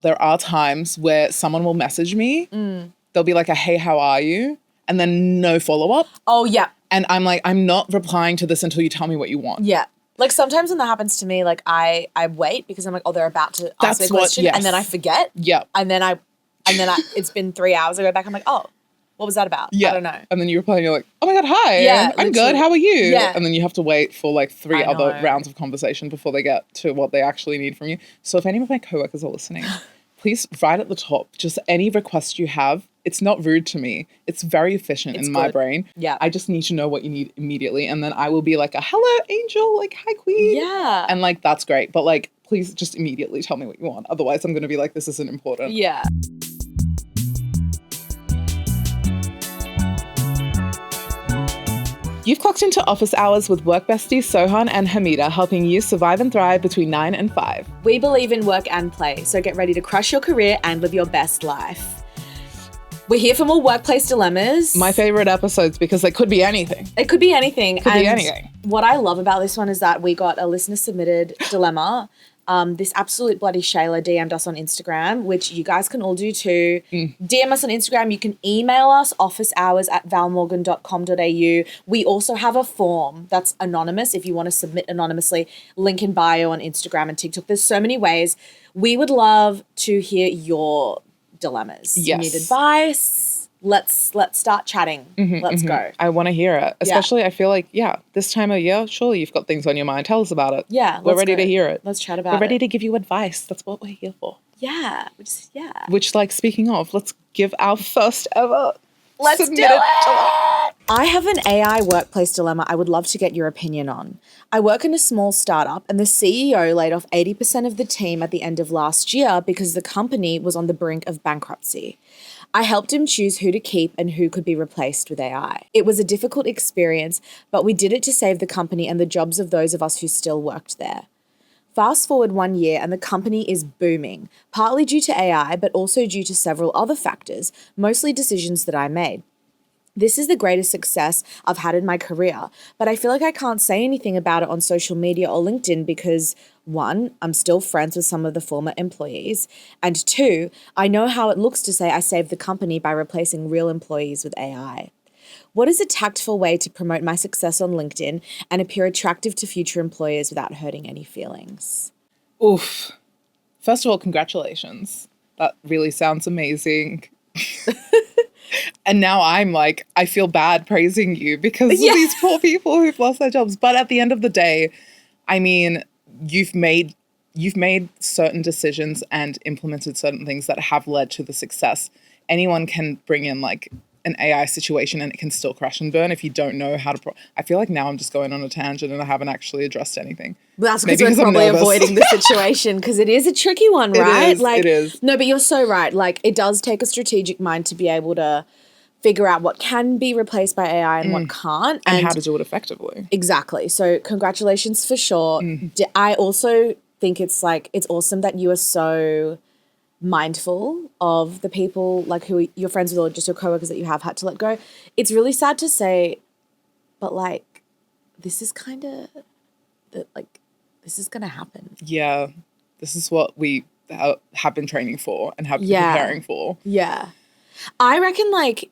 there are times where someone will message me. They'll be like, hey, how are you? And then no follow-up. Oh, yeah. And I'm like, I'm not replying to this until you tell me what you want. Yeah. Like sometimes when that happens to me, like I wait because I'm like, oh, they're about to ask me a question. And then I forget. Yeah. And then it's been 3 hours. I go back. I'm like, oh, what was that about? Yeah. I don't know. And then you reply and you're like, oh my God, hi. Yeah, I'm good. How are you? Yeah. And then you have to wait for like 3 other know. rounds of conversation before they get to what they actually need from you. So if any of my coworkers are listening, please write at the top, just any request you have. It's not rude to me. It's very efficient in my brain. Yeah. I just need to know what you need immediately. And then I will be like, hello, angel, like, hi, queen. Yeah. And like, that's great. But like, please just immediately tell me what you want. Otherwise, I'm going to be like, this isn't important. Yeah. You've clocked into office hours with work besties Sohan and Hameda, helping you survive and thrive between 9 and 5. We believe in work and play, so get ready to crush your career and live your best life. We're here for more workplace dilemmas. My favorite episodes because they could be anything. It could be anything. Could be anything. What I love about this one is that we got a listener submitted dilemma. This absolute bloody Shayla DM'd us on Instagram, which you guys can all do too. DM us on Instagram. You can email us officehours@valmorgan.com.au. We also have a form that's anonymous if you want to submit anonymously. Link in bio on Instagram and TikTok. There's so many ways. We would love to hear your dilemmas. Yes. You need advice. Let's start chatting. Let's go. I want to hear it. Especially, I feel like, this time of year, surely you've got things on your mind. Tell us about it. Yeah. We're ready to hear it. Let's chat about it. We're ready to give you advice. That's what we're here for. Yeah. Which, like, speaking of, let's give our first ever. Let's do it. I have an AI workplace dilemma I would love to get your opinion on. I work in a small startup and the CEO laid off 80% of the team at the end of last year because the company was on the brink of bankruptcy. I helped him choose who to keep and who could be replaced with AI. It was a difficult experience, but we did it to save the company and the jobs of those of us who still worked there. Fast forward 1 year and the company is booming, partly due to AI, but also due to several other factors, mostly decisions that I made. This is the greatest success I've had in my career, but I feel like I can't say anything about it on social media or LinkedIn because 1, I'm still friends with some of the former employees, and 2, I know how it looks to say I saved the company by replacing real employees with AI. What is a tactful way to promote my success on LinkedIn and appear attractive to future employers without hurting any feelings? Oof. First of all, congratulations. That really sounds amazing. And now I'm like, I feel bad praising you because of these poor people who've lost their jobs. But at the end of the day, I mean, you've made certain decisions and implemented certain things that have led to the success. Anyone can bring in like an AI situation and it can still crash and burn if you don't know how to. I feel like now I'm just going on a tangent and I haven't actually addressed anything. Well, that's because we're probably avoiding the situation because it is a tricky one, right? It is. No, but you're so right. Like it does take a strategic mind to be able to figure out what can be replaced by AI and what can't. And how to do it effectively. Exactly. So congratulations for sure. I also think it's awesome that you are so mindful of the people like who you're friends with or just your coworkers that you have had to let go. It's really sad to say, but like this is kind of this is going to happen. Yeah. This is what we have been training for and have been preparing for. Yeah. I reckon like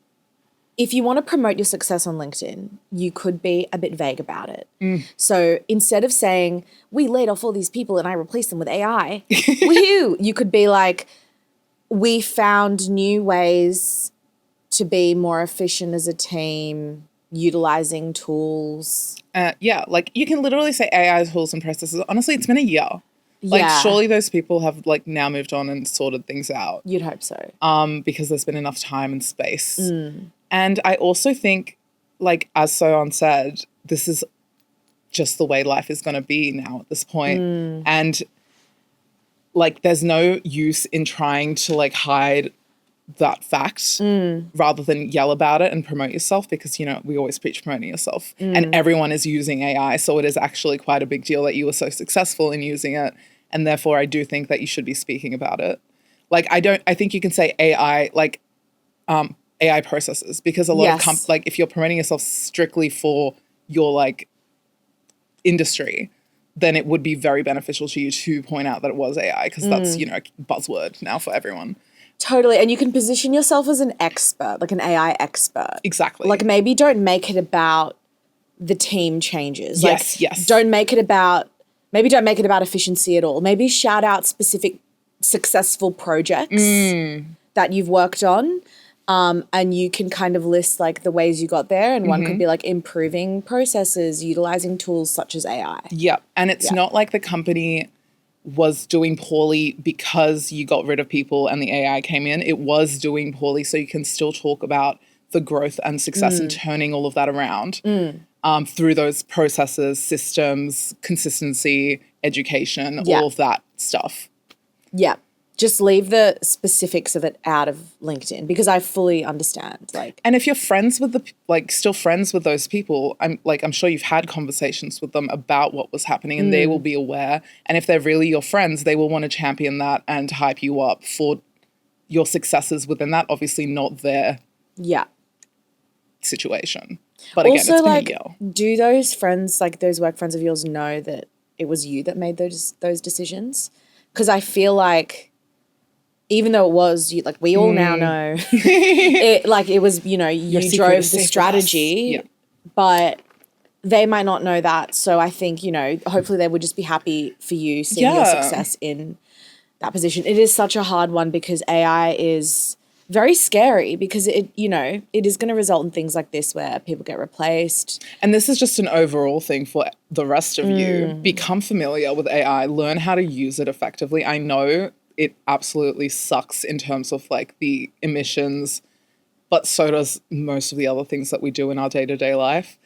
if you want to promote your success on LinkedIn, you could be a bit vague about it. So instead of saying, we laid off all these people and I replaced them with AI, woohoo, you could be like, we found new ways to be more efficient as a team, utilizing tools. Like you can literally say AI tools and processes. Honestly, it's been a year. Like surely those people have like now moved on and sorted things out. You'd hope so. Because there's been enough time and space. And I also think, like as Sohan said, this is just the way life is going to be now at this point. And like there's no use in trying to like hide that fact rather than yell about it and promote yourself because, you know, we always preach promoting yourself and everyone is using AI. So it is actually quite a big deal that you were so successful in using it. And therefore I do think that you should be speaking about it. Like I think you can say AI, like AI processes because a lot of like if you're promoting yourself strictly for your like industry, then it would be very beneficial to you to point out that it was AI because that's, you know, a buzzword now for everyone. Totally. And you can position yourself as an expert, like an AI expert. Exactly. Like maybe don't make it about the team changes. Yes, like, yes. Don't make it about efficiency at all. Maybe shout out specific successful projects that you've worked on. And you can kind of list like the ways you got there. And one could be like improving processes, utilizing tools such as AI. Yeah. And it's not like the company was doing poorly because you got rid of people and the AI came in. It was doing poorly, so you can still talk about the growth and success and turning all of that around through those processes, systems, consistency, education, all of that stuff. Yeah. Just leave the specifics of it out of LinkedIn because I fully understand. And if you're friends with still friends with those people, I'm sure you've had conversations with them about what was happening and they will be aware. And if they're really your friends, they will want to champion that and hype you up for your successes within that. Obviously not their situation. But also, again, it's been a year. Do those friends, like those work friends of yours, know that it was you that made those decisions? Because I feel like even though it was you, like we all now know, it was, you know, you drove the strategy, but they might not know that. So I think, you know, hopefully they would just be happy for you seeing your success in that position. It is such a hard one because AI is very scary because it is going to result in things like this where people get replaced. And this is just an overall thing for the rest of you. Become familiar with AI, learn how to use it effectively. I know it absolutely sucks in terms of like the emissions, but so does most of the other things that we do in our day-to-day life.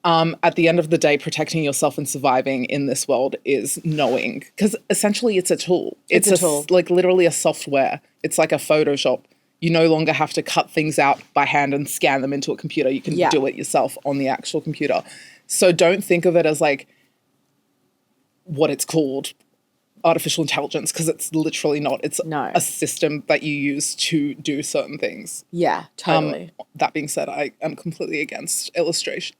At the end of the day, protecting yourself and surviving in this world is knowing, because essentially it's a tool. It's a tool. Like literally a software. It's like a Photoshop. You no longer have to cut things out by hand and scan them into a computer. You can do it yourself on the actual computer. So don't think of it as like what it's called, artificial intelligence, because it's literally not. It's a system that you use to do certain things. Yeah, totally. That being said, I am completely against illustrative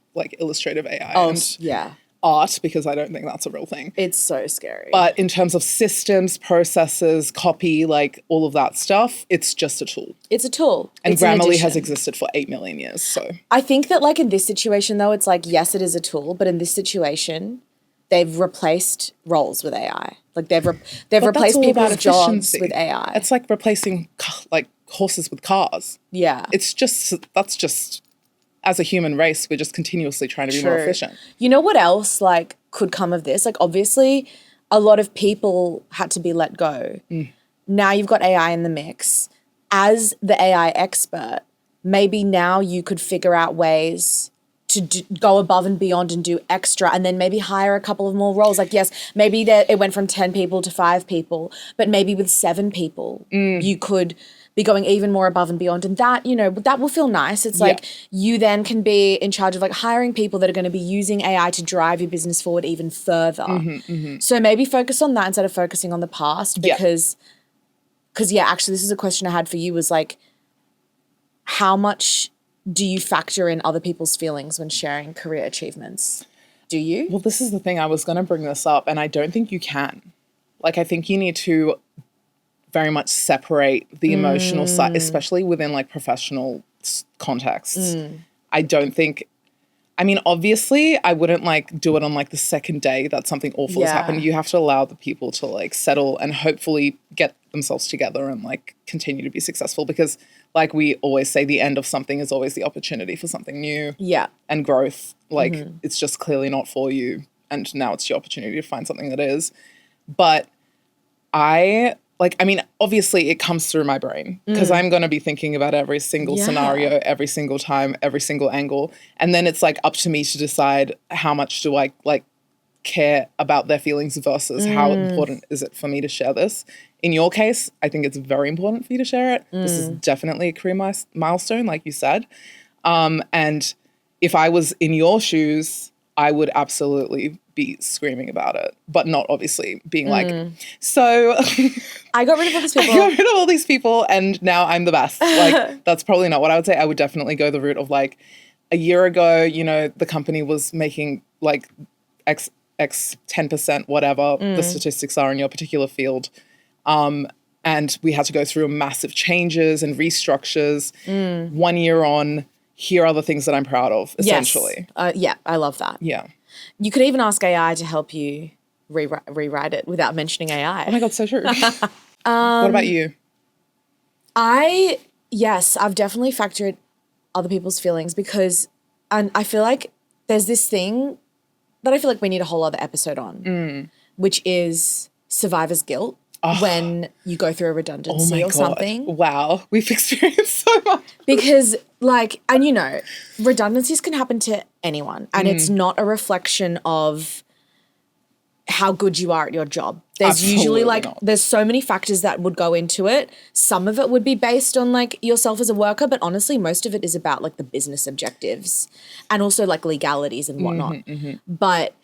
AI and art because I don't think that's a real thing. It's so scary. But in terms of systems, processes, copy, like all of that stuff, it's just a tool. It's a tool. And Grammarly has existed for 8 million years. So I think that like in this situation though, it's like, yes, it is a tool, but in this situation, they've replaced roles with AI. Like they've replaced people's jobs with AI. It's like replacing like horses with cars. Yeah. That's just as a human race, we're just continuously trying to be more efficient. You know what else like could come of this? Like obviously a lot of people had to be let go. Now you've got AI in the mix. As the AI expert, maybe now you could figure out ways to go above and beyond and do extra and then maybe hire a couple of more roles. Like, yes, maybe it went from 10 people to 5 people, but maybe with 7 people, you could be going even more above and beyond. And that, you know, that will feel nice. It's like you then can be in charge of like hiring people that are going to be using AI to drive your business forward even further. So maybe focus on that instead of focusing on the past because actually this is a question I had for you was like, how much do you factor in other people's feelings when sharing career achievements? Do you? Well, this is the thing. I was going to bring this up and I don't think you can. Like, I think you need to very much separate the emotional side, especially within like professional contexts. I don't think, I mean, obviously I wouldn't like do it on like the second day that something awful has happened. You have to allow the people to like settle and hopefully get themselves together and like continue to be successful because like we always say, the end of something is always the opportunity for something new and growth. Like it's just clearly not for you. And now it's your opportunity to find something that is. But obviously it comes through my brain because I'm going to be thinking about every single scenario, every single time, every single angle. And then it's like up to me to decide how much do I like care about their feelings versus how important is it for me to share this. In your case, I think it's very important for you to share it. This is definitely a career milestone, like you said. And if I was in your shoes, I would absolutely be screaming about it, but not obviously being like, so I got rid of all these people. I got rid of all these people and now I'm the best. Like, that's probably not what I would say. I would definitely go the route of like, a year ago, you know, the company was making like X X 10%, whatever the statistics are in your particular field. And we had to go through massive changes and restructures. 1 year on, here are the things that I'm proud of, essentially. Yes. Yeah, I love that. Yeah. You could even ask AI to help you rewrite it without mentioning AI. Oh my God, so true. What about you? Yes, I've definitely factored other people's feelings because I feel like there's this thing that I feel like we need a whole other episode on, which is survivor's guilt when you go through a redundancy or something. Wow, we've experienced so much. Because and redundancies can happen to anyone and it's not a reflection of how good you are at your job. There's usually there's so many factors that would go into it. Some of it would be based on yourself as a worker, but honestly, most of it is about the business objectives and also legalities and whatnot. But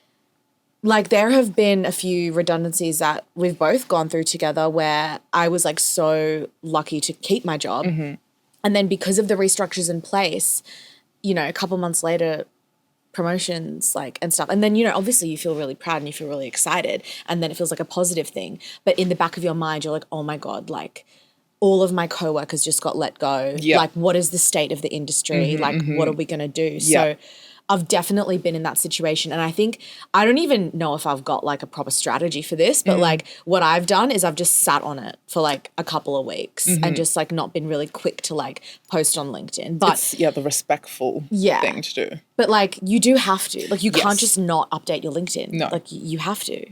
there have been a few redundancies that we've both gone through together where I was so lucky to keep my job. And then because of the restructures in place, a couple months later, promotions and stuff. And then, obviously you feel really proud and you feel really excited and then it feels like a positive thing. But in the back of your mind, you're like, oh my God, all of my coworkers just got let go. Yep. What is the state of the industry? What are we going to do? Yep. So I've definitely been in that situation. And I think, I don't even know if I've got a proper strategy for this, but what I've done is I've just sat on it for a couple of weeks and just not been really quick to post on LinkedIn. But it's, the respectful thing to do. But you do have to. You can't just not update your LinkedIn. No. You have to.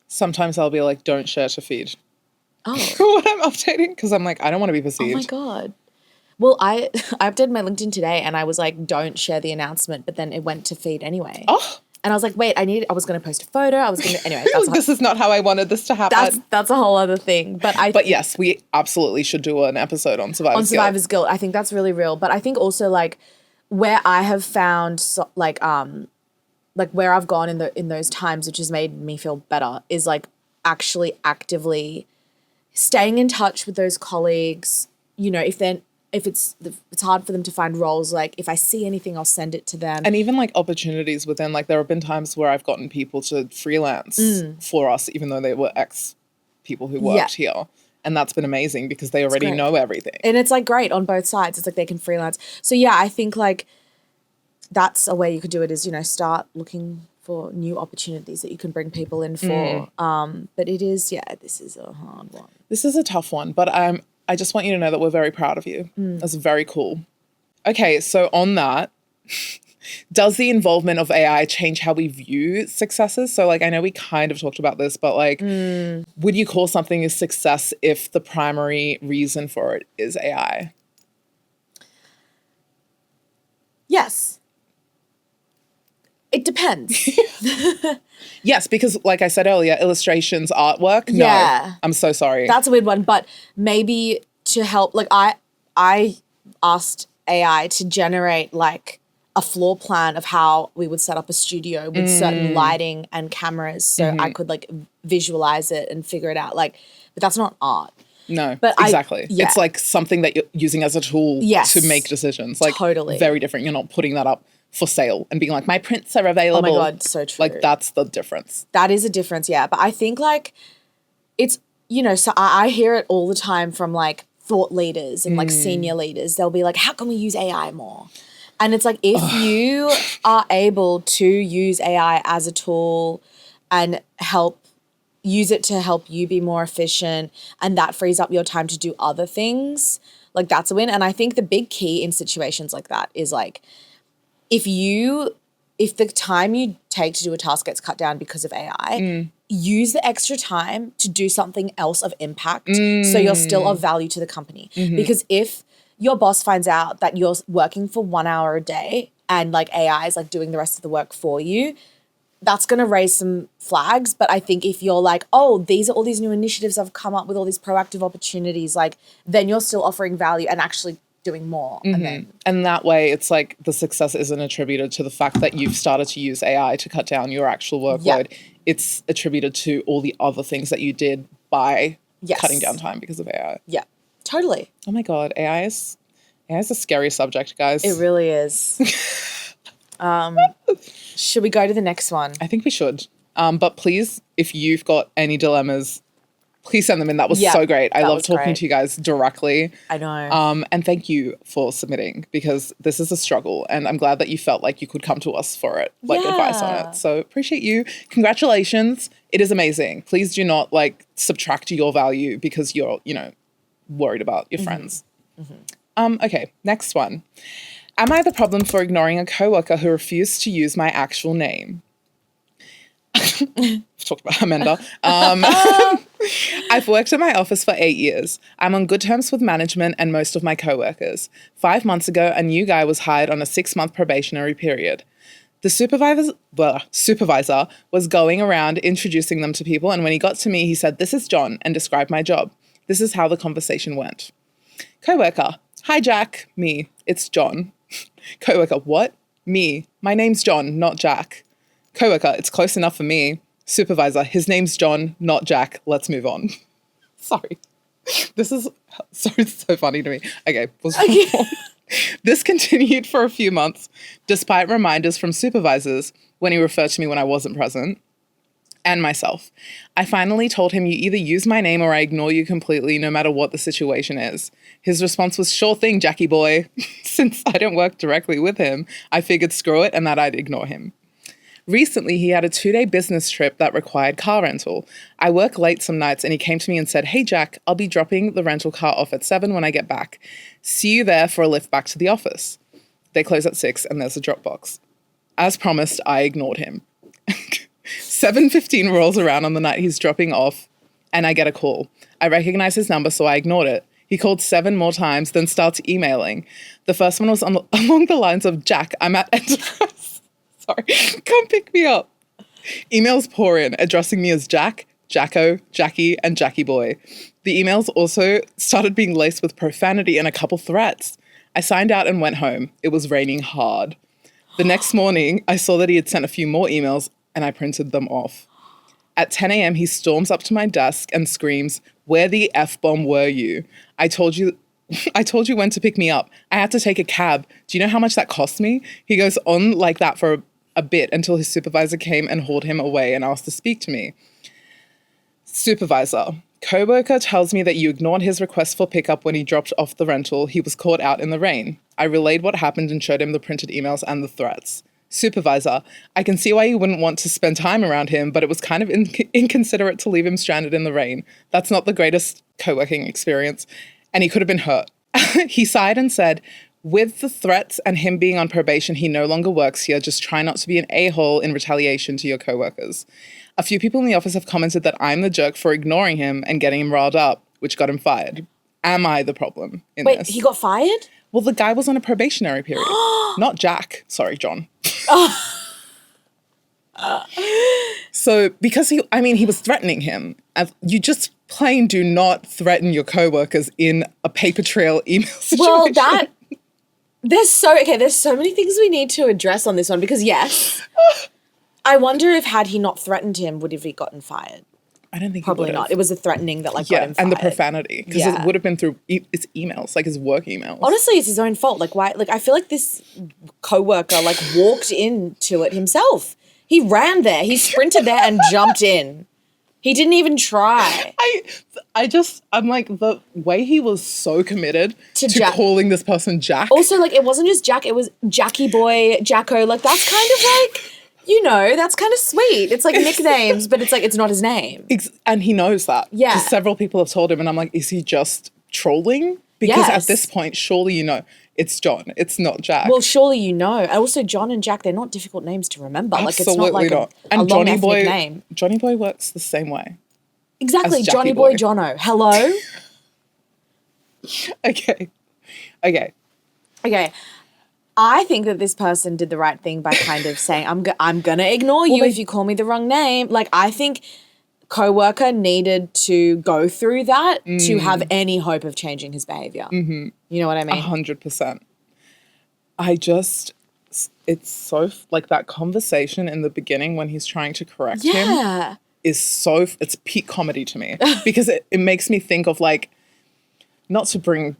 Sometimes I'll be don't share to feed. Oh. When I'm updating because I'm I don't want to be perceived. Oh my God. Well, I updated my LinkedIn today and I was don't share the announcement, but then it went to feed anyway. Oh. And I was wait, I was going to post a photo. Anyway. This is not how I wanted this to happen. That's a whole other thing. But yes, we absolutely should do an episode on survivor's guilt. I think that's really real. But I think also where I have found where I've gone in those times, which has made me feel better, is actually actively staying in touch with those colleagues. If it's hard for them to find roles, if I see anything, I'll send it to them. And even opportunities within, there have been times where I've gotten people to freelance for us, even though they were ex-people who worked here. And that's been amazing because they already know everything. And it's great on both sides. It's they can freelance. So yeah, I think that's a way you could do it is, start looking for new opportunities that you can bring people in for. But it is, this is a hard one. This is a tough one, but I just want you to know that we're very proud of you. That's very cool. Okay, so on that, does the involvement of AI change how we view successes? So I know we kind of talked about this, but would you call something a success if the primary reason for it is AI? Yes. It depends. Yes, because like I said earlier, illustrations, artwork, no. I'm so sorry. That's a weird one, but maybe to help, I asked AI to generate a floor plan of how we would set up a studio with certain lighting and cameras so I could visualize it and figure it out. But that's not art. No, but exactly. It's something that you're using as a tool to make decisions. Totally. Very different. You're not putting that up for sale and being my prints are available. Oh my God, so true. That's the difference. That is a difference, yeah. But I think it's, so I hear it all the time from thought leaders and senior leaders. They'll be how can we use AI more? And it's if you are able to use AI as a tool and use it to help you be more efficient and that frees up your time to do other things, that's a win. And I think the big key in situations like that is if the time you take to do a task gets cut down because of AI, use the extra time to do something else of impact so you're still of value to the company. Because if your boss finds out that you're working for 1 hour a day and AI is doing the rest of the work for you, that's going to raise some flags. But I think if you're oh, these are all these new initiatives I've come up with, all these proactive opportunities, then you're still offering value and actually doing more. And that way it's the success isn't attributed to the fact that you've started to use AI to cut down your actual workload. It's attributed to all the other things that you did by cutting down time because of AI. Yeah, totally. Oh my God, AI is a scary subject, guys. It really is. Should we go to the next one? I think we should. But please, if you've got any dilemmas, please send them in. That was so great. I love talking to you guys directly. I know. And thank you for submitting, because this is a struggle, and I'm glad that you felt like you could come to us for it, like advice on it. So appreciate you. Congratulations. It is amazing. Please do not like subtract your value because you're, worried about your friends. Okay, next one. Am I the problem for ignoring a coworker who refused to use my actual name? We've talked about Amanda. I've worked at my office for 8 years. I'm on good terms with management and most of my coworkers. 5 months ago, a new guy was hired on a 6-month probationary period. The supervisor was going around introducing them to people, and when he got to me, he said, "This is John," and described my job. This is how the conversation went. Coworker: "Hi, Jack." Me: "It's John." Coworker: "What?" Me: "My name's John, not Jack." Coworker: "It's close enough for me." Supervisor: "His name's John, not Jack. Let's move on." Sorry. This is so funny to me. Okay. This continued for a few months, despite reminders from supervisors when he referred to me when I wasn't present, and myself. I finally told him, "You either use my name or I ignore you completely, no matter what the situation is." His response was, "Sure thing, Jackie boy." Since I don't work directly with him, I figured screw it and that I'd ignore him. Recently, he had a 2-day business trip that required car rental. I work late some nights and he came to me and said, "Hey, Jack, I'll be dropping the rental car off at 7 when I get back. See you there for a lift back to the office." They close at 6 and there's a drop box. As promised, I ignored him. 7:15 rolls around on the night he's dropping off and I get a call. I recognize his number, so I ignored it. He called 7 more times, then starts emailing. The first one was along the lines of, "Jack, I'm at Enterprise. Sorry, come pick me up." Emails pour in, addressing me as Jack, Jacko, Jackie, and Jackie boy. The emails also started being laced with profanity and a couple threats. I signed out and went home. It was raining hard. The next morning, I saw that he had sent a few more emails and I printed them off. At 10 a.m., he storms up to my desk and screams, "Where the F-bomb were you? I told you when to pick me up. I had to take a cab. Do you know how much that cost me?" He goes on like that for a bit until his supervisor came and hauled him away and asked to speak to me. Supervisor: "Coworker tells me that you ignored his request for pickup when he dropped off the rental. He was caught out in the rain." I relayed what happened and showed him the printed emails and the threats. Supervisor: "I can see why you wouldn't want to spend time around him, but it was kind of inconsiderate to leave him stranded in the rain. That's not the greatest co-working experience, and he could have been hurt." He sighed and said, "With the threats and him being on probation, he no longer works here. Just try not to be an a-hole in retaliation to your coworkers. A few people in the office have commented that I'm the jerk for ignoring him and getting him riled up, which got him fired. Am I the problem in this?" Wait, he got fired? Well, the guy was on a probationary period. Not Jack. Sorry, John. So because he was threatening him. You just plain do not threaten your coworkers in a paper trail email situation. Well, there's so many things we need to address on this one, because yes, I wonder if had he not threatened him, would have he gotten fired? I don't think probably he not. It was the threatening that got him fired. And the profanity, because it would have been through his emails, like his work emails. Honestly, it's his own fault. Like why? Like I feel like this coworker walked into it himself. He ran there. He sprinted there and jumped in. He didn't even try. I'm like, the way he was so committed to calling this person Jack. Also, it wasn't just Jack, it was Jackie boy, Jacko. That's kind of that's kind of sweet. It's nicknames, but it's not his name. And he knows that. Yeah. Because several people have told him, and I'm like, is he just trolling? Because at this point, surely it's John. It's not Jack. Well, surely you know. And also, John and Jack, they're not difficult names to remember. Absolutely it's not. And a long ethnic name. Johnny Boy works the same way. Exactly. Johnny Boy, Jono. Hello? Okay. I think that this person did the right thing by kind of saying, I'm going to ignore you if you call me the wrong name. I think coworker needed to go through that to have any hope of changing his behavior. Mm-hmm. You know what I mean? 100%. It's so, that conversation in the beginning when he's trying to correct him is it's peak comedy to me because it makes me think of not to bring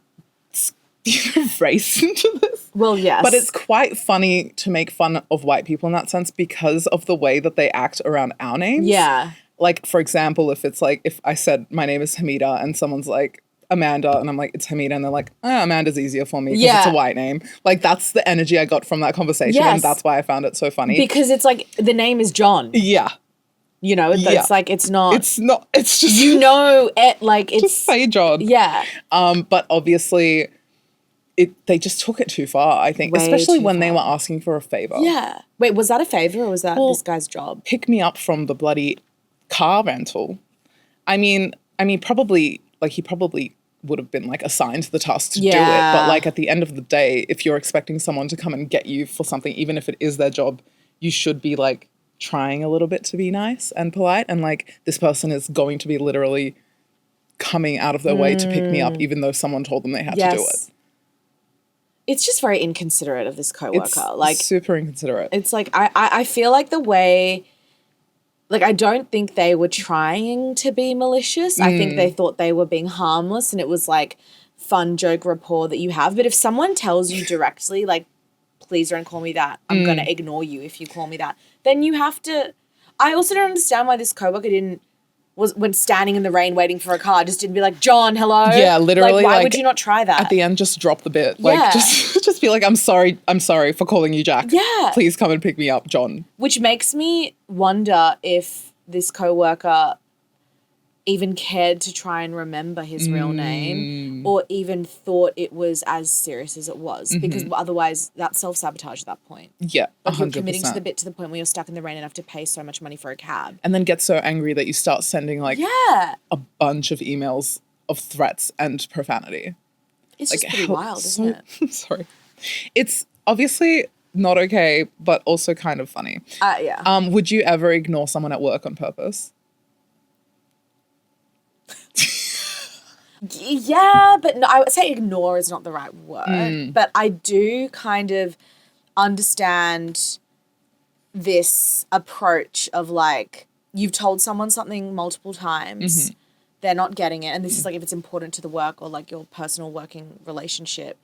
race into this. Well, yes. But it's quite funny to make fun of white people in that sense because of the way that they act around our names. Yeah. Like, for example, if it's like, if I said my name is Hameda and someone's like, Amanda, and I'm like, it's Hameda, and they're like, Amanda's easier for me because it's a white name. Like, that's the energy I got from that conversation, and that's why I found it so funny. Because it's like, the name is John. Yeah. You know, it's like, it's not. It's not, it's just. You know, like, it's. Just say John. Yeah. But obviously, they just took it too far, I think. Way especially too when they far. were asking for a favor. Yeah. Wait, was that a favor or was that this guy's job? Pick me up from the bloody car rental. I mean, probably, like, he probably would have been like assigned the task to do it. But like at the end of the day, if you're expecting someone to come and get you for something, even if it is their job, you should be like trying a little bit to be nice and polite. And like this person is going to be literally coming out of their way to pick me up, even though someone told them they had to do it. It's just very inconsiderate of this coworker. It's like super inconsiderate. It's like I feel like the way. Like, I don't think they were trying to be malicious. I think they thought they were being harmless and it was, like, fun joke rapport that you have. But if someone tells you directly, like, please don't call me that, I'm going to ignore you if you call me that, then you have to – I also don't understand why this coworker when standing in the rain waiting for a car, just didn't be like, John, hello? Yeah, literally. Like, why would you not try that? At the end, just drop the bit. Like, just be like, I'm sorry for calling you Jack. Yeah. Please come and pick me up, John. Which makes me wonder if this coworker even cared to try and remember his real name or even thought it was as serious as it was because otherwise that's self-sabotage at that point. Yeah, 100%. Like you're committing to the bit to the point where you're stuck in the rain and have to pay so much money for a cab. And then get so angry that you start sending like a bunch of emails of threats and profanity. It's like, just pretty wild, isn't it? Sorry. It's obviously not okay, but also kind of funny. Yeah. Would you ever ignore someone at work on purpose? Yeah, but no, I would say ignore is not the right word. But I do kind of understand this approach of like, you've told someone something multiple times, they're not getting it. And this is like if it's important to the work or like your personal working relationship,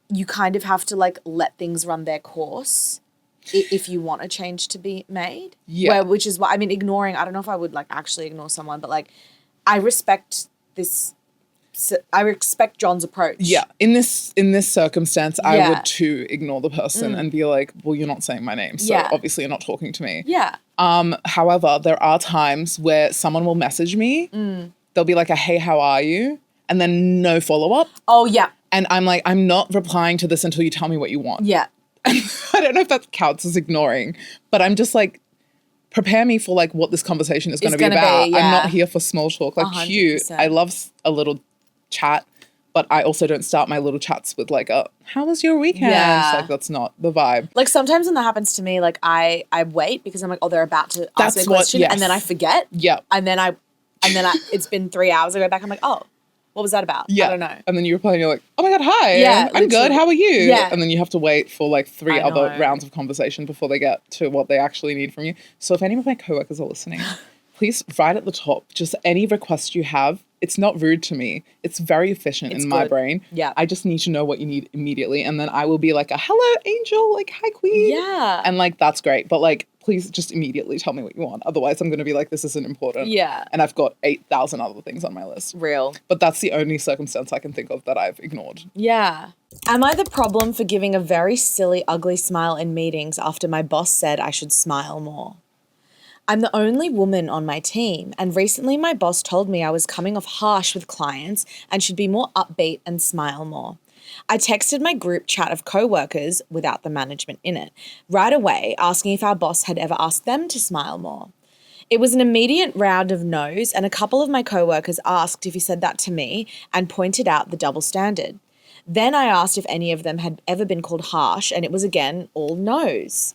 you kind of have to like let things run their course if you want a change to be made. Yeah. Which is why, I mean, ignoring, I don't know if I would like actually ignore someone, but like I respect this. I respect John's approach. Yeah. In this circumstance, I would too ignore the person and be like, well, you're not saying my name, so obviously you're not talking to me. Yeah. However, there are times where someone will message me. They'll be like, hey, how are you? And then no follow-up. Oh, yeah. And I'm like, I'm not replying to this until you tell me what you want. Yeah. I don't know if that counts as ignoring, but I'm just like, prepare me for like what this conversation is going to be about. I'm not here for small talk. Like 100%. Cute. I love a little chat, but I also don't start my little chats with like how was your weekend? Like that's not the vibe. Like sometimes when that happens to me, like I wait because I'm like, oh, they're about to ask me a question and then I forget. Yeah. And then it's been 3 hours. I go back, I'm like, oh, what was that about? Yeah. I don't know. And then you reply and you're like, oh my God, hi. Yeah, I'm good. How are you? Yeah. And then you have to wait for like 3 other rounds of conversation before they get to what they actually need from you. So if any of my coworkers are listening, please write at the top just any request you have. It's not rude to me. It's very efficient in my brain. Yeah. I just need to know what you need immediately. And then I will be like, hello, angel. Like, hi, queen. Yeah. And like, that's great. But like, please just immediately tell me what you want. Otherwise, I'm going to be like, this isn't important. Yeah. And I've got 8,000 other things on my list. Real. But that's the only circumstance I can think of that I've ignored. Yeah. Am I the problem for giving a very silly, ugly smile in meetings after my boss said I should smile more? I'm the only woman on my team, and recently my boss told me I was coming off harsh with clients and should be more upbeat and smile more. I texted my group chat of co-workers, without the management in it, right away asking if our boss had ever asked them to smile more. It was an immediate round of no's, and a couple of my co-workers asked if he said that to me and pointed out the double standard. Then I asked if any of them had ever been called harsh, and it was again all no's.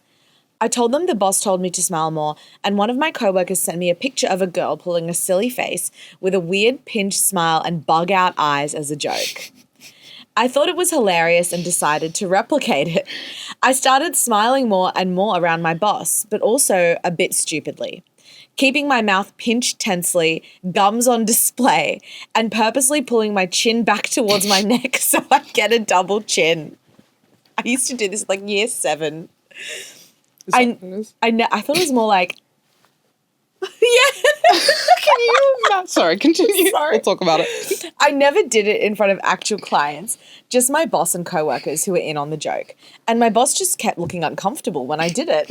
I told them the boss told me to smile more, and one of my coworkers sent me a picture of a girl pulling a silly face with a weird pinched smile and bug-out eyes as a joke. I thought it was hilarious and decided to replicate it. I started smiling more and more around my boss, but also a bit stupidly. keeping my mouth pinched tensely, gums on display, and purposely pulling my chin back towards my neck so I get a double chin. I used to do this like year 7. I thought it was more like, yeah. Can you not? Sorry, continue. Sorry. We'll talk about it. I never did it in front of actual clients, just my boss and coworkers who were in on the joke. And my boss just kept looking uncomfortable when I did it.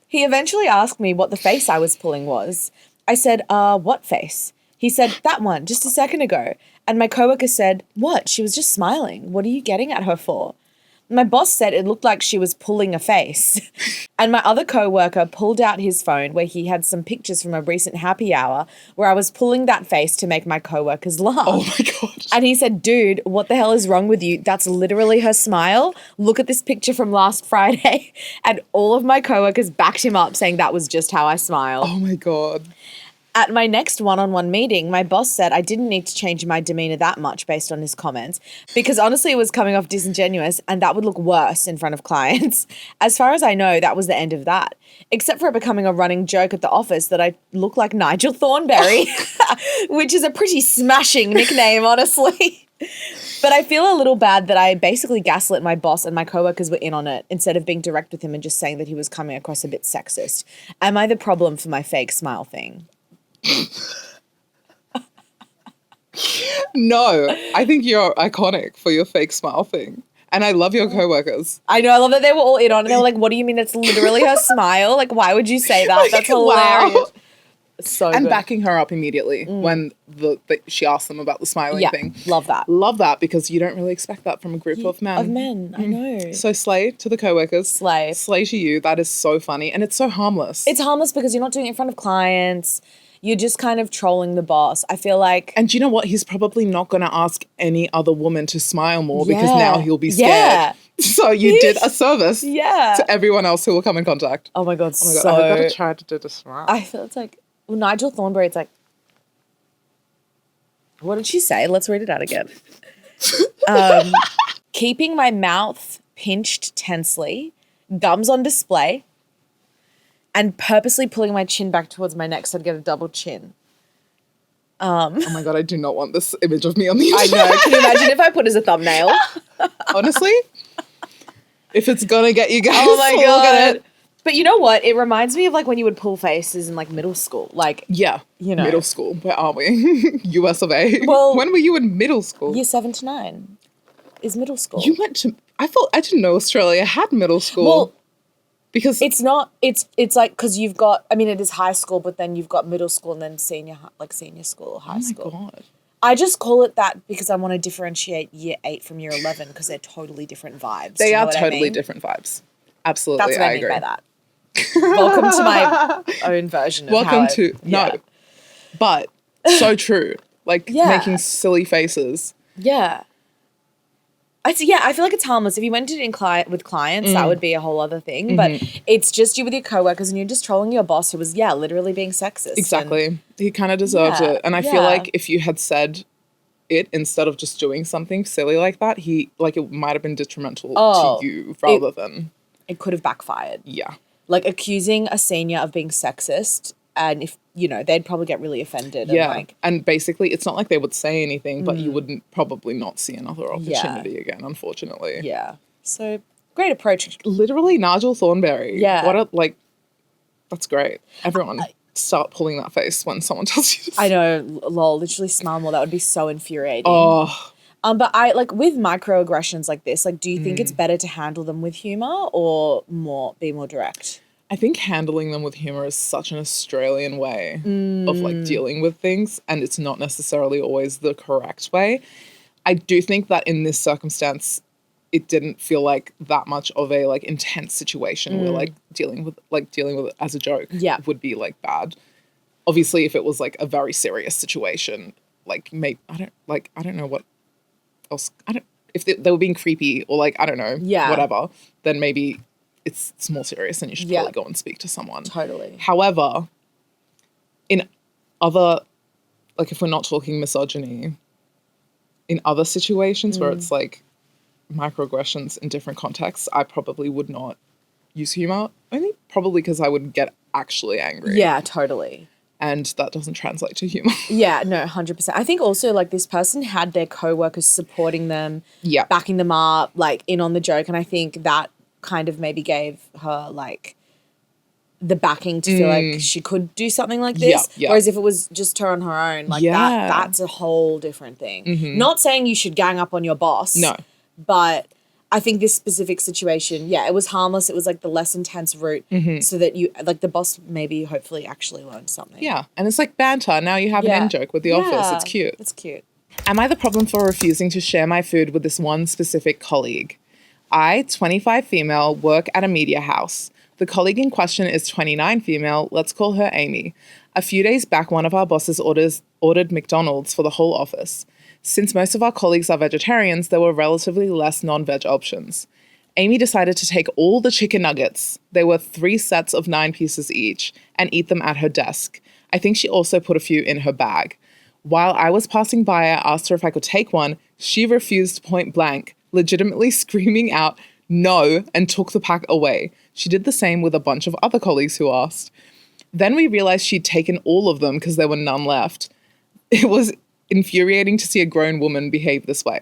He eventually asked me what the face I was pulling was. I said, what face? He said, that one, just a second ago. And my coworker said, what? She was just smiling. What are you getting at her for? My boss said it looked like she was pulling a face. And my other coworker pulled out his phone where he had some pictures from a recent happy hour where I was pulling that face to make my coworkers laugh. Oh my God. And he said, dude, what the hell is wrong with you? That's literally her smile. Look at this picture from last Friday. And all of my coworkers backed him up saying that was just how I smile. Oh my God. At my next one-on-one meeting, my boss said I didn't need to change my demeanor that much based on his comments because honestly it was coming off disingenuous and that would look worse in front of clients. As far as I know, that was the end of that, except for it becoming a running joke at the office that I look like Nigel Thornberry, which is a pretty smashing nickname, honestly. But I feel a little bad that I basically gaslit my boss and my coworkers were in on it instead of being direct with him and just saying that he was coming across a bit sexist. Am I the problem for my fake smile thing? No, I think you're iconic for your fake smile thing. And I love your coworkers. I know, I love that they were all in on it. They were like, what do you mean it's literally her smile? Like, why would you say that? That's hilarious. Wow. So And good. backing her up immediately when she asked them about the smiling thing. Love that. Love that because you don't really expect that from a group of men. I know. So slay to the coworkers. Slay. Slay to you. That is so funny. And it's so harmless. It's harmless because you're not doing it in front of clients. You're just kind of trolling the boss. I feel like... And do you know what? He's probably not going to ask any other woman to smile more because Yeah. now he'll be scared. Yeah. So you did a service Yeah. to everyone else who will come in contact. Oh my God, Oh my God, so... I've got to try to do the smile. I feel it's like... Well, Nigel Thornberry, it's like... What did she say? Let's read it out again. Keeping my mouth pinched tensely, gums on display, and purposely pulling my chin back towards my neck so I'd get a double chin. Oh my God, I do not want this image of me on the I internet. know. Can you imagine if I put as a thumbnail? Honestly, if it's going to get you guys, Oh my look at God. it. But you know what? It reminds me of like when you would pull faces in like middle school. Like Yeah, You know. middle school. Where are we? US of A. Well- when were you in middle school? year 7 to 9 is middle school. You went to. I didn't know Australia had middle school. Well, because it's not, it's like, because you've got, I mean, it is high school, but then you've got middle school and then senior school or high school. oh my God. I just call it that because I want to differentiate year 8 from year 11 because they're totally different vibes. They Do you know are what I totally mean? different vibes. Absolutely, That's what I mean agree. by that. Welcome to my own version of Welcome how to yeah. no, but so true. Like Yeah. making silly faces. Yeah. I feel like it's harmless. If you went to it with clients, that would be a whole other thing. But it's just you with your coworkers and you're just trolling your boss who was, literally being sexist. Exactly. He kind of deserves Yeah, it. And I feel yeah. like if you had said it instead of just doing something silly like that, it might have been detrimental Oh, to you rather than It could have backfired. yeah. Like accusing a senior of being sexist, and if, they'd probably get really offended. Yeah. And And basically it's not like they would say anything, but you wouldn't probably not see another opportunity again, unfortunately. yeah. So great approach. Literally Nigel Thornberry. Yeah. That's great. Everyone start pulling that face when someone tells you this. I know, lol, literally smile more. That would be so infuriating. Oh, But I like with microaggressions like this, like, do you think it's better to handle them with humor or be more direct? I think handling them with humor is such an Australian way of like dealing with things, and it's not necessarily always the correct way. I do think that in this circumstance, it didn't feel like that much of a like intense situation where like dealing with it as a joke would be like bad. Obviously, if it was like a very serious situation, like I don't know what else. If they were being creepy or like I don't know, whatever, then maybe it's more serious and you should probably go and speak to someone. Totally. However, in other, like if we're not talking misogyny, in other situations where it's like microaggressions in different contexts, I probably would not use humor. Only probably because I would get actually angry. Yeah, totally. And that doesn't translate to humor. Yeah, no, 100%. I think also, like, this person had their co-workers supporting them, Yeah. backing them up, like, in on the joke. And I think that kind of maybe gave her, like, the backing to feel like she could do something like this. Yeah. Whereas if it was just her on her own, like, that's a whole different thing. Not saying you should gang up on your boss. No. But I think this specific situation, it was harmless. It was like the less intense route so that you, like, the boss maybe hopefully actually learned something. Yeah. And it's like banter. Now you have an in-joke with the office. It's cute. It's cute. Am I the problem for refusing to share my food with this one specific colleague? I, 25 female, work at a media house. The colleague in question is 29 female. Let's call her Amy. A few days back, one of our bosses ordered McDonald's for the whole office. Since most of our colleagues are vegetarians, there were relatively less non-veg options. Amy decided to take all the chicken nuggets, they were 3 sets of 9 pieces each, and eat them at her desk. I think she also put a few in her bag. While I was passing by, I asked her if I could take one. She refused point blank, legitimately screaming out, no, and took the pack away. She did the same with a bunch of other colleagues who asked. Then we realized she'd taken all of them because there were none left. It was infuriating to see a grown woman behave this way.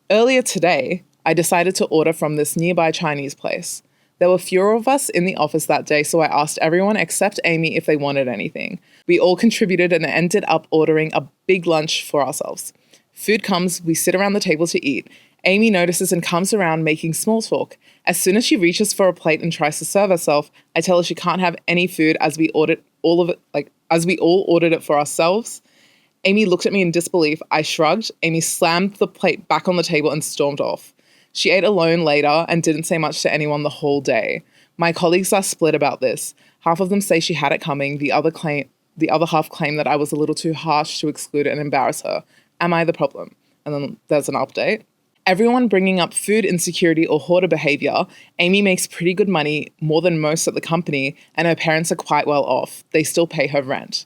Earlier today, I decided to order from this nearby Chinese place. There were fewer of us in the office that day, so I asked everyone except Amy if they wanted anything. We all contributed and ended up ordering a big lunch for ourselves. Food comes, we sit around the table to eat. Amy notices and comes around making small talk. As soon as she reaches for a plate and tries to serve herself, I tell her she can't have any food as we all ordered it for ourselves. Amy looked at me in disbelief. I shrugged. Amy slammed the plate back on the table and stormed off. She ate alone later and didn't say much to anyone the whole day. My colleagues are split about this. Half of them say she had it coming. The other half claim that I was a little too harsh to exclude and embarrass her. Am I the problem? And then there's an update. Everyone bringing up food insecurity or hoarder behavior. Amy makes pretty good money, more than most at the company, and her parents are quite well off. They still pay her rent.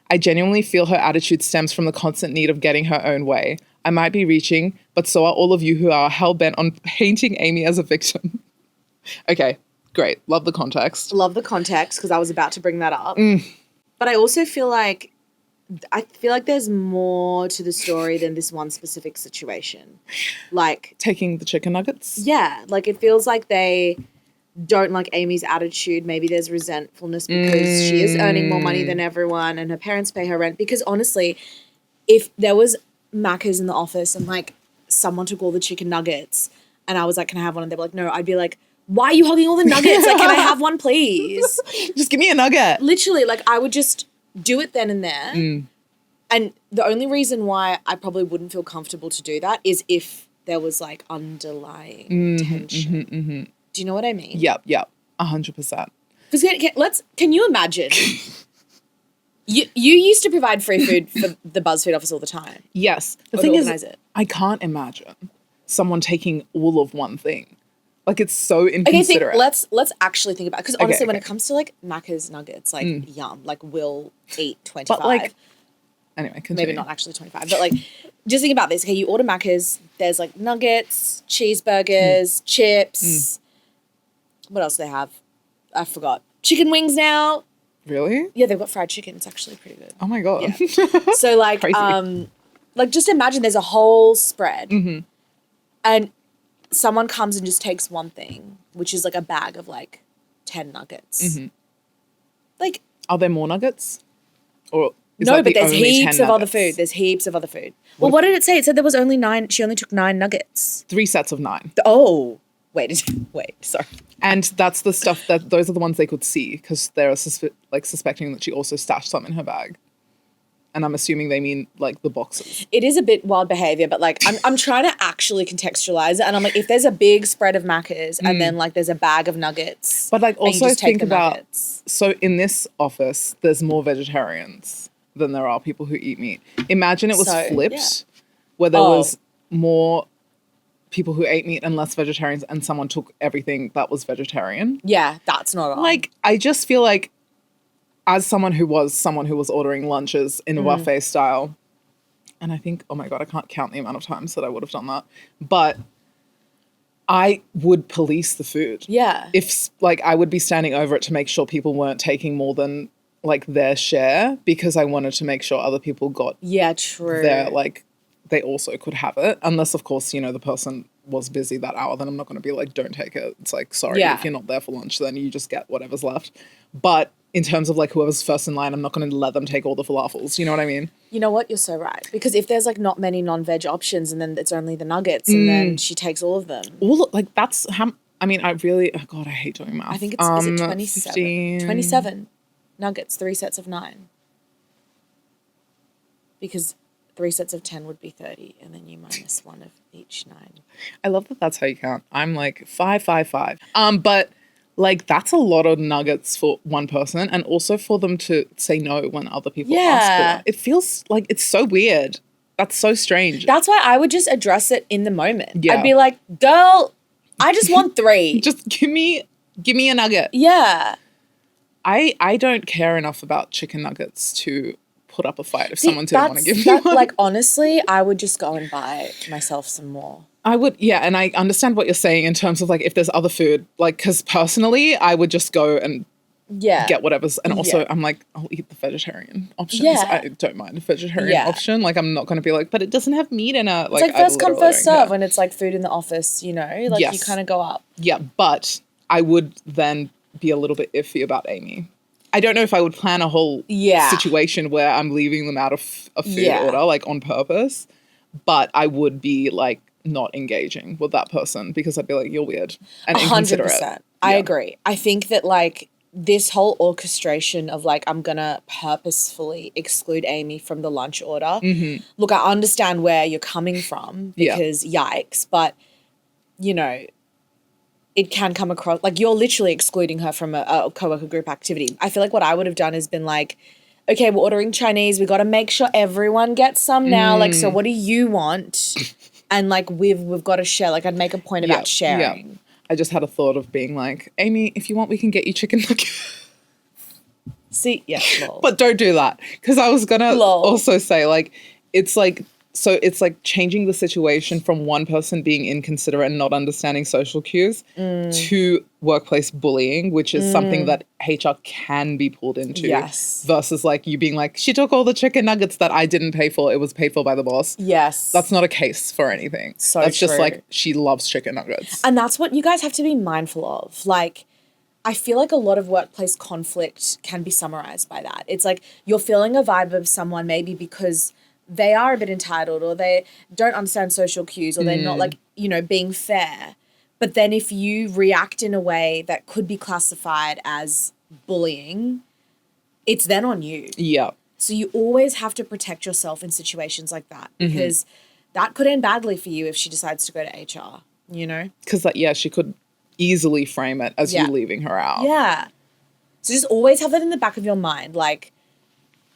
I genuinely feel her attitude stems from the constant need of getting her own way. I might be reaching, but so are all of you who are hell-bent on painting Amy as a victim. Okay, great. Love the context. Love the context, because I was about to bring that up. But I also feel like there's more to the story than this one specific situation. Like, taking the chicken nuggets? Yeah. Like, it feels like they don't like Amy's attitude. Maybe there's resentfulness because she is earning more money than everyone and her parents pay her rent. Because honestly, if there was Macca's in the office and like someone took all the chicken nuggets and I was like, can I have one? And they were like, no. I'd be like, why are you hogging all the nuggets? Like, can I have one, please? Just give me a nugget. Literally, like, I would just do it then and there. And the only reason why I probably wouldn't feel comfortable to do that is if there was like underlying tension. Do you know what I mean? Yep, 100%. Because can you imagine? You used to provide free food for the BuzzFeed office all the time. Yes. The thing is, I can't imagine someone taking all of one thing. Like, it's so inconsiderate. Okay, let's actually think about it. Because honestly, when it comes to like Macca's nuggets, like yum, like we'll eat 25. But like, anyway, continue. Maybe not actually 25, but like, just think about this. Okay, you order Macca's. There's like nuggets, cheeseburgers, chips. What else do they have? I forgot. Chicken wings now. Really? Yeah, they've got fried chicken. It's actually pretty good. Oh my God. Yeah. So like, like just imagine there's a whole spread and someone comes and just takes one thing, which is like a bag of like 10 nuggets. Like, are there more nuggets? Or is no, that but the there's only heaps 10 of other nuggets? food. There's heaps of other food. Well, what did it say? It said there was only 9. She only took 9 nuggets. 3 sets of 9. Oh, wait, sorry. And that's the stuff those are the ones they could see because they're suspecting that she also stashed some in her bag. And I'm assuming they mean like the boxes. It is a bit wild behavior, but like I'm trying to actually contextualize it. And I'm like, if there's a big spread of Macca's and then like there's a bag of nuggets. But like also think about, nuggets. So in this office, there's more vegetarians than there are people who eat meat. Imagine it was flipped where there was more people who ate meat and less vegetarians and someone took everything that was vegetarian. Yeah, that's not on. Like, I just feel like as someone who was ordering lunches in a buffet style, and I think, oh my God, I can't count the amount of times that I would have done that. But I would police the food. Yeah. If like I would be standing over it to make sure people weren't taking more than like their share, because I wanted to make sure other people got true. their, like, they also could have it. Unless, of course, the person was busy that hour, then I'm not going to be like, don't take it. It's like, sorry, if you're not there for lunch, then you just get whatever's left. But in terms of like whoever's first in line, I'm not going to let them take all the falafels. You know what I mean? You know what? You're so right. Because if there's like not many non-veg options and then it's only the nuggets and then she takes all of them. Like that's how, I mean, I really, oh God, I hate doing math. I think it's, is it 27? 15. 27 nuggets, 3 sets of 9. Because 3 sets of 10 would be 30 and then you minus one of each 9. I love that that's how you count. I'm like 5, 5, 5. But like that's a lot of nuggets for one person, and also for them to say no when other people ask for it. It feels like it's so weird. That's so strange. That's why I would just address it in the moment. Yeah. I'd be like, girl, I just want 3. Just give me a nugget. Yeah. I don't care enough about chicken nuggets to put up a fight if someone didn't want to give me one. Like, honestly, I would just go and buy myself some more. I would, yeah, and I understand what you're saying in terms of like if there's other food, like, because personally I would just go and get whatever's, and also I'm like, I'll eat the vegetarian options. Yeah. I don't mind a vegetarian option. Like, I'm not going to be like, but it doesn't have meat in it. Like, it's like first come, first serve when it's like food in the office, you know? Like, you kind of go up. Yeah, but I would then be a little bit iffy about Amy. I don't know if I would plan a whole situation where I'm leaving them out of a food order, like on purpose, but I would be like not engaging with that person because I'd be like, you're weird and inconsiderate. 100%. I agree. I think that like this whole orchestration of like, I'm going to purposefully exclude Amy from the lunch order. Mm-hmm. Look, I understand where you're coming from because yikes, but you know, it can come across like you're literally excluding her from a coworker group activity. I feel like what I would have done is been like, okay, we're ordering Chinese. We got to make sure everyone gets some now. Like, so what do you want? And like, we've got to share. Like, I'd make a point about sharing. Yeah. I just had a thought of being like, Amy, if you want, we can get you chicken nuggets. See, lol. But don't do that. Because I was going to also say like, it's like, so it's like changing the situation from one person being inconsiderate and not understanding social cues to workplace bullying, which is something that HR can be pulled into. Yes. Versus like you being like, she took all the chicken nuggets that I didn't pay for. It was paid for by the boss. Yes. That's not a case for anything. So that's true. Just like she loves chicken nuggets. And that's what you guys have to be mindful of. Like, I feel like a lot of workplace conflict can be summarized by that. It's like you're feeling a vibe of someone maybe because they are a bit entitled or they don't understand social cues or they're not like, you know, being fair. But then if you react in a way that could be classified as bullying, it's then on you. Yeah. So you always have to protect yourself in situations like that because that could end badly for you if she decides to go to HR, you know? Because she could easily frame it as you leaving her out. Yeah. So just always have that in the back of your mind. Like,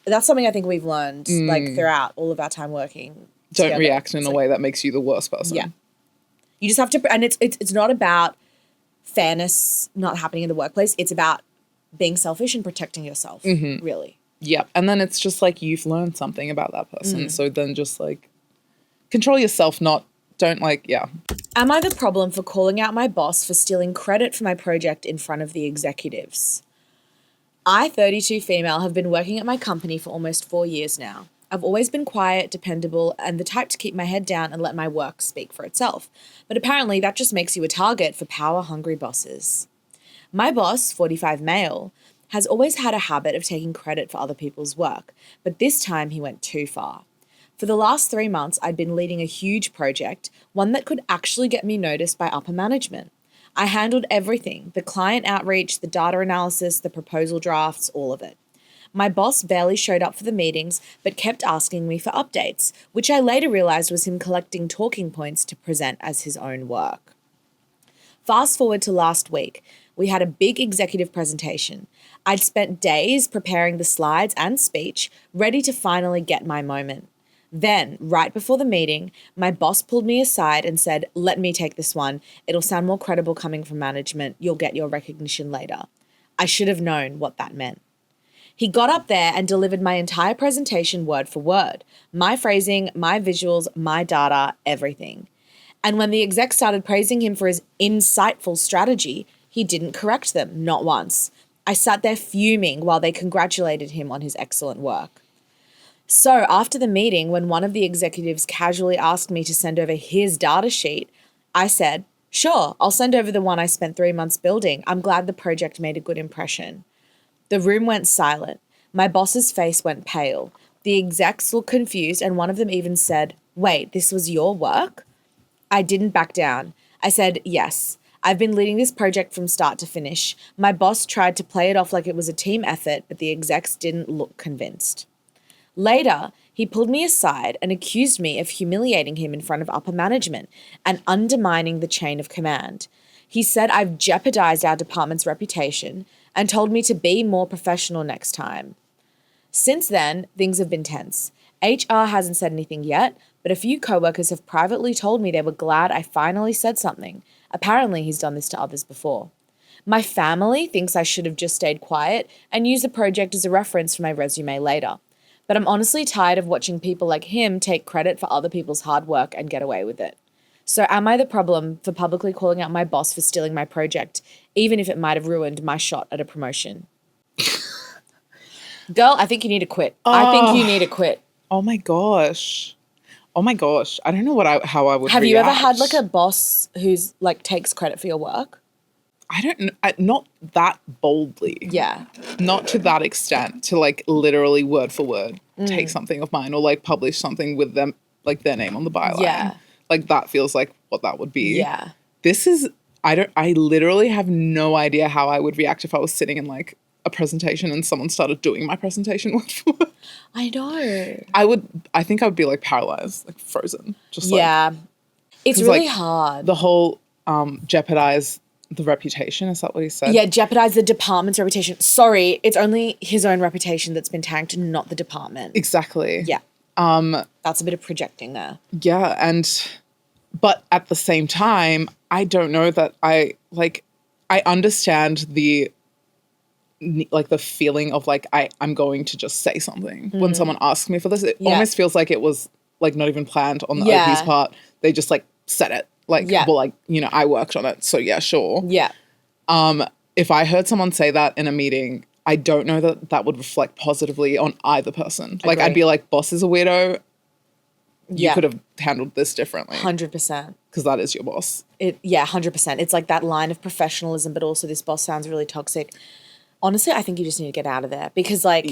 that's something I think we've learned like throughout all of our time working. Don't react in a way that makes you the worst person. Yeah. You just have to, and it's not about fairness not happening in the workplace. It's about being selfish and protecting yourself, really. Yeah. And then it's just like you've learned something about that person. So then just like control yourself, don't like, Am I the problem for calling out my boss for stealing credit for my project in front of the executives? I, 32 female, have been working at my company for almost 4 years now. I've always been quiet, dependable, and the type to keep my head down and let my work speak for itself. But apparently that just makes you a target for power-hungry bosses. My boss, 45 male, has always had a habit of taking credit for other people's work, but this time he went too far. For the last 3 months, I'd been leading a huge project, one that could actually get me noticed by upper management. I handled everything, the client outreach, the data analysis, the proposal drafts, all of it. My boss barely showed up for the meetings, but kept asking me for updates, which I later realized was him collecting talking points to present as his own work. Fast forward to last week, we had a big executive presentation. I'd spent days preparing the slides and speech, ready to finally get my moment. Then, right before the meeting, my boss pulled me aside and said, "Let me take this one. It'll sound more credible coming from management. You'll get your recognition later." I should have known what that meant. He got up there and delivered my entire presentation word for word. My phrasing, my visuals, my data, everything. And when the execs started praising him for his insightful strategy, he didn't correct them, not once. I sat there fuming while they congratulated him on his excellent work. So after the meeting, when one of the executives casually asked me to send over his data sheet, I said, sure, I'll send over the one I spent 3 months building. I'm glad the project made a good impression. The room went silent. My boss's face went pale. The execs looked confused, and one of them even said, wait, this was your work? I didn't back down. I said, yes. I've been leading this project from start to finish. My boss tried to play it off like it was a team effort, but the execs didn't look convinced. Later, he pulled me aside and accused me of humiliating him in front of upper management and undermining the chain of command. He said I've jeopardized our department's reputation and told me to be more professional next time. Since then, things have been tense. HR hasn't said anything yet, but a few coworkers have privately told me they were glad I finally said something. Apparently, he's done this to others before. My family thinks I should have just stayed quiet and used the project as a reference for my resume later. But I'm honestly tired of watching people like him take credit for other people's hard work and get away with it. So am I the problem for publicly calling out my boss for stealing my project, even if it might have ruined my shot at a promotion? Girl, I think you need to quit. I think you need to quit. Oh my gosh. I don't know how I would Have react. you ever had like a boss who's like takes credit for your work? I don't know. Not that boldly. Yeah. Not to that extent, to like literally word for word take something of mine or like publish something with them, like their name on the byline. Yeah. Like that feels like what that would be. Yeah. This is, I literally have no idea how I would react if I was sitting in like a presentation and someone started doing my presentation word for word. I know. I think I would be like paralyzed, like frozen. Just yeah. It's 'cause, really like, hard. the whole jeopardize the reputation, is that what he said? Yeah, jeopardize the department's reputation. Sorry, it's only his own reputation that's been tanked, not the department. Exactly. Yeah. That's a bit of projecting there. Yeah, but at the same time, I don't know that I understand the feeling of like I'm going to just say something when someone asks me for this. It almost feels like it was like not even planned on the OP's part. They just like said it. Like, well, like, you know, I worked on it, so yeah, sure. Yeah. If I heard someone say that in a meeting, I don't know that would reflect positively on either person. Like, I'd be like, boss is a weirdo. You could have handled this differently. 100%. Because that is your boss. 100%. It's like that line of professionalism, but also this boss sounds really toxic. Honestly, I think you just need to get out of there because, like,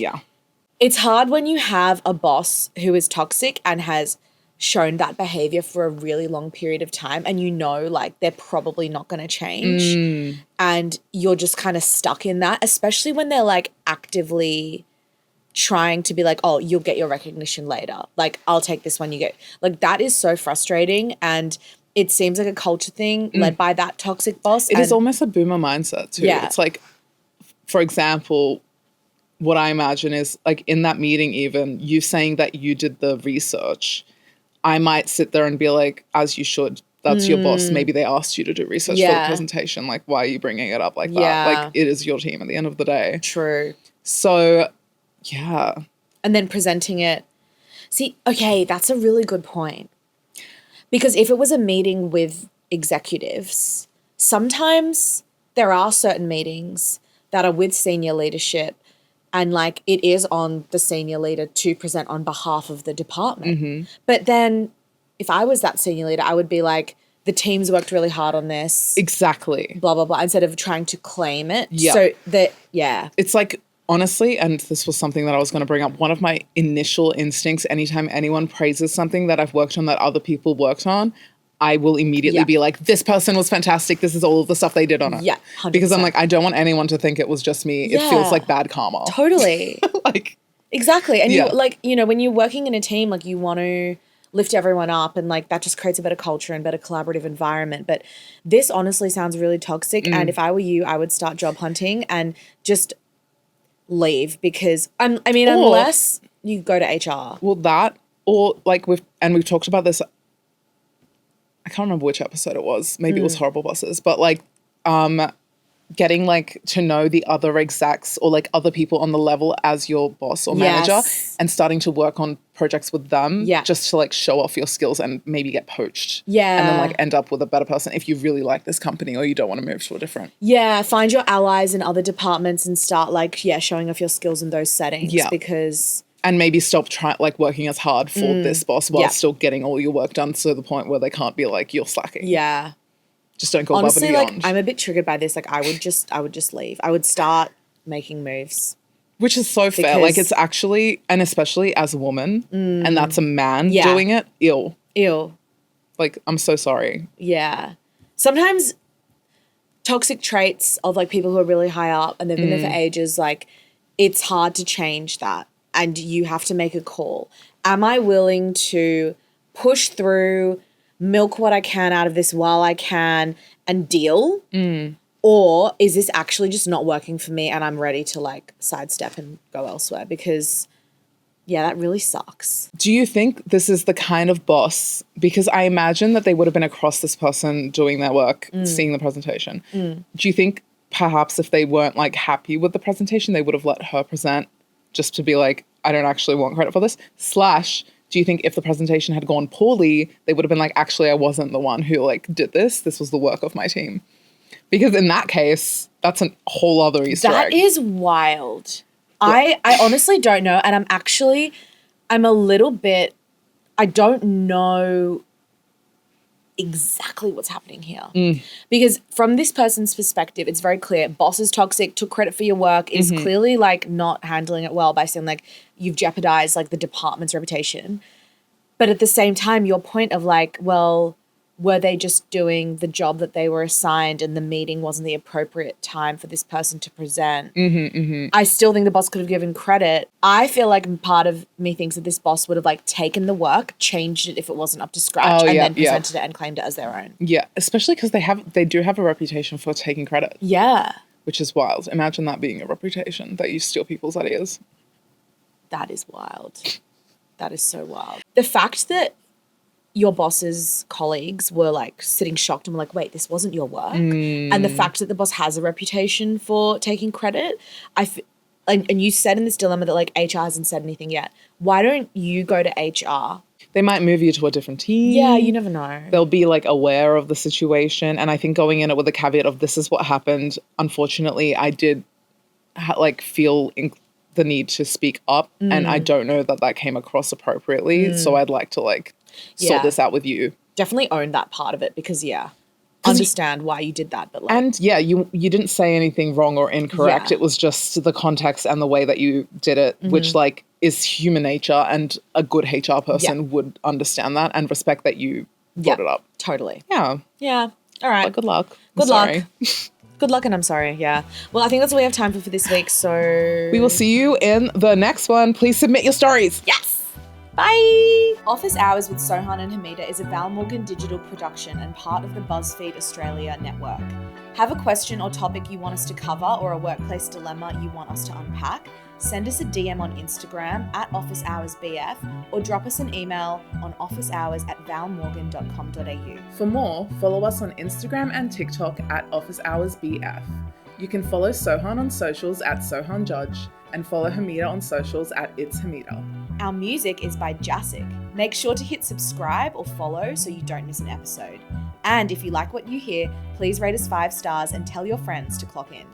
it's hard when you have a boss who is toxic and has shown that behavior for a really long period of time and you know, like, they're probably not going to change and you're just kind of stuck in that, especially when they're, like, actively trying to be like, oh, you'll get your recognition later. Like, I'll take this one, you get. Like, that is so frustrating and it seems like a culture thing led by that toxic boss. It is almost a boomer mindset too. Yeah. It's like, for example, what I imagine is like in that meeting even, you saying that you did the research, I might sit there and be like, as you should, that's your boss. Maybe they asked you to do research for the presentation. Like, why are you bringing it up like that? Like, it is your team at the end of the day. True. So, yeah. And then presenting it. See, okay, that's a really good point. Because if it was a meeting with executives, sometimes there are certain meetings that are with senior leadership and like it is on the senior leader to present on behalf of the department. But then if I was that senior leader, I would be like, the team's worked really hard on this. Exactly. Blah, blah, blah, instead of trying to claim it. Yeah. So that, It's like, honestly, and this was something that I was going to bring up, one of my initial instincts anytime anyone praises something that I've worked on that other people worked on, I will immediately be like, this person was fantastic. This is all of the stuff they did on it. Yeah, 100%. Because I'm like, I don't want anyone to think it was just me. It feels like bad karma. Totally. Like, exactly. And you like, you know, when you're working in a team, like you want to lift everyone up and like that just creates a better culture and better collaborative environment. But this honestly sounds really toxic. And if I were you, I would start job hunting and just leave because unless you go to HR. Well, that or like we've talked about this. I can't remember which episode it was. Maybe it was Horrible Bosses, but like getting like to know the other execs or like other people on the level as your boss or manager and starting to work on projects with them just to like show off your skills and maybe get poached. Yeah. And then like end up with a better person if you really like this company or you don't want to move to a different. Yeah. Find your allies in other departments and start like, showing off your skills in those settings because... And maybe stop like working as hard for this boss while still getting all your work done to the point where they can't be like, you're slacking. Yeah. Just don't go Honestly, above and beyond. Like, I'm a bit triggered by this. Like, I would just leave. I would start making moves. Which is so fair. Like, it's actually, and especially as a woman, and that's a man doing it, ill. Like, I'm so sorry. Yeah. Sometimes toxic traits of, like, people who are really high up and they've been there for ages, like, it's hard to change that. And you have to make a call. Am I willing to push through, milk what I can out of this while I can and deal? Or is this actually just not working for me and I'm ready to like sidestep and go elsewhere? Because that really sucks. Do you think this is the kind of boss, because I imagine that they would have been across this person doing their work, seeing the presentation. Do you think perhaps if they weren't like happy with the presentation, they would have let her present just to be like, I don't actually want credit for this? / do you think if the presentation had gone poorly, they would have been like, actually, I wasn't the one who like did this. This was the work of my team. Because in that case, that's a whole other Easter egg. That is wild. I honestly don't know. And I'm a little bit, I don't know exactly what's happening here. Because from this person's perspective, it's very clear. Boss is toxic, took credit for your work, is clearly like not handling it well by saying like you've jeopardized like the department's reputation. But at the same time, your point of like, well, were they just doing the job that they were assigned and the meeting wasn't the appropriate time for this person to present? I still think the boss could have given credit. I feel like part of me thinks that this boss would have like taken the work, changed it if it wasn't up to scratch, and then presented it and claimed it as their own. Yeah, especially because they do have a reputation for taking credit. Yeah. Which is wild. Imagine that being a reputation, that you steal people's ideas. That is wild. That is so wild. The fact that your boss's colleagues were like sitting shocked and were like, wait, this wasn't your work. And the fact that the boss has a reputation for taking credit, and you said in this dilemma that like HR hasn't said anything yet. Why don't you go to HR? They might move you to a different team. Yeah, you never know. They'll be like aware of the situation. And I think going in it with a caveat of this is what happened. Unfortunately, I did feel the need to speak up. And I don't know that came across appropriately. So I'd like to sort this out with you. Definitely own that part of it because understand why you did that. But you didn't say anything wrong or incorrect. It was just the context and the way that you did it, which is human nature, and a good HR person would understand that and respect that you brought it up. Totally. Yeah. Yeah. All right. But good luck. Good luck. Good luck, and I'm sorry. Yeah. Well, I think that's all we have time for this week. So we will see you in the next one. Please submit your stories. Yes. Bye! Office Hours with Sohan and Hameda is a Val Morgan Digital production and part of the BuzzFeed Australia network. Have a question or topic you want us to cover or a workplace dilemma you want us to unpack? Send us a DM on Instagram at officehoursbf or drop us an email on officehours@valmorgan.com.au. For more, follow us on Instagram and TikTok at officehoursbf. You can follow Sohan on socials at SohanJudge and follow Hameda on socials at It's Hameda. Our music is by Jasic. Make sure to hit subscribe or follow so you don't miss an episode. And if you like what you hear, please rate us 5 stars and tell your friends to clock in.